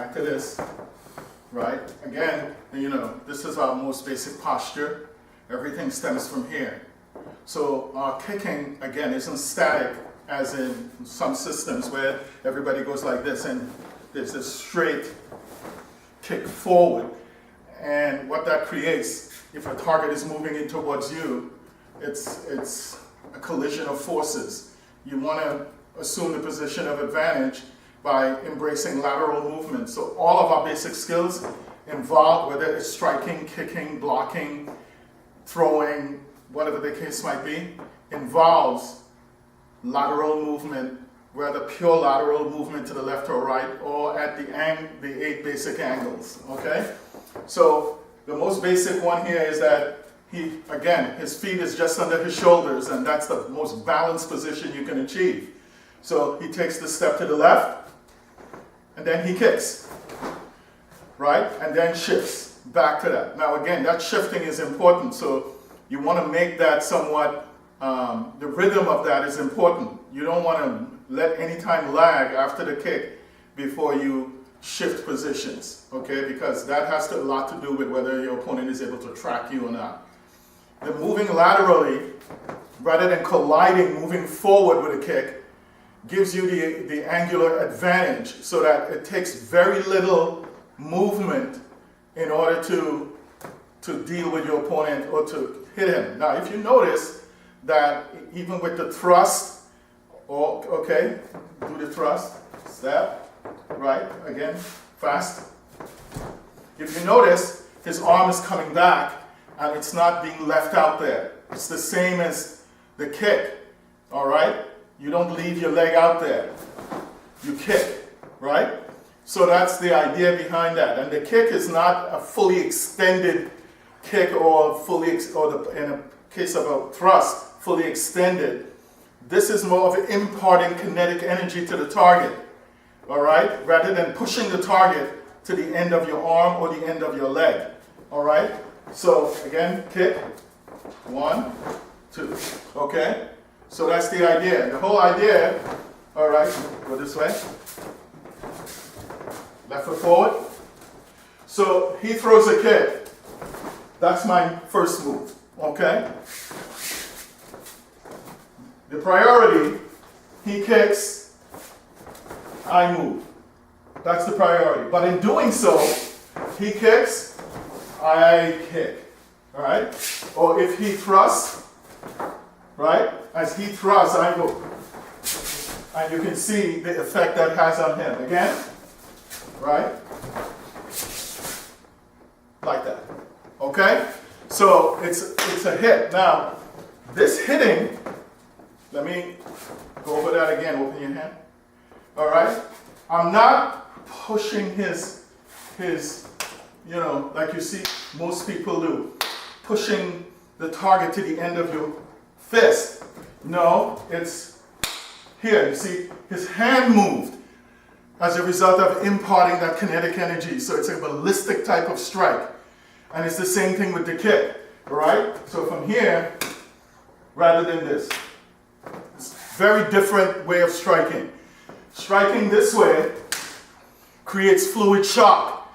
back to this, right? Again, you know, this is our most basic posture. Everything stems from here. So our kicking, again, isn't static as in some systems where everybody goes like this and there's this straight kick forward. And what that creates, if a target is moving in towards you, it's a collision of forces. You want to assume the position of advantage by embracing lateral movement. So all of our basic skills involve, whether it's striking, kicking, blocking, throwing, whatever the case might be, involves lateral movement, whether pure lateral movement to the left or right, or at the 8 basic angles, okay? So the most basic one here is that his feet is just under his shoulders, and that's the most balanced position you can achieve. So he takes the step to the left, and then he kicks, right? And then shifts back to that. Now again, that shifting is important, so you want to make that somewhat, the rhythm of that is important. You don't want to let any time lag after the kick before you shift positions, okay? Because that has a lot to do with whether your opponent is able to track you or not. The moving laterally, rather than colliding, moving forward with a kick, gives you the angular advantage so that it takes very little movement in order to deal with your opponent or to hit him. Now, if you notice that even with the thrust, okay, do the thrust, step, right, again, fast. If you notice, his arm is coming back and it's not being left out there. It's the same as the kick, all right? You don't leave your leg out there. You kick, right? So that's the idea behind that. And the kick is not a fully extended kick or in a case of a thrust, fully extended. This is more of imparting kinetic energy to the target, all right? Rather than pushing the target to the end of your arm or the end of your leg, all right? So again, kick, 1, 2, okay? So that's the idea. The whole idea, all right, go this way. Left foot forward. So he throws a kick. That's my first move, okay? The priority, he kicks, I move. That's the priority. But in doing so, he kicks, I kick, all right? Or if he thrusts, right? As he thrusts, I move. And you can see the effect that has on him. Again, right? Like that, okay? So it's a hit. Now, this hitting, let me go over that again. Open your hand. All right? I'm not pushing his, you know, like you see most people do. Pushing the target to the end of your fist. No, it's here. You see, his hand moved as a result of imparting that kinetic energy. So it's a ballistic type of strike. And it's the same thing with the kick. All right? So from here, rather than this. It's a very different way of striking. Striking this way creates fluid shock,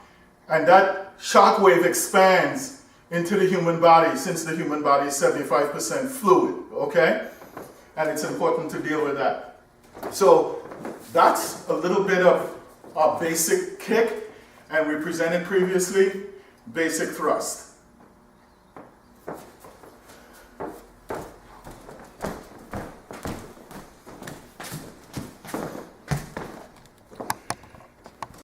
and that shock wave expands into the human body, since the human body is 75% fluid, okay? And it's important to deal with that. So that's a little bit of our basic kick, and we presented previously basic thrust.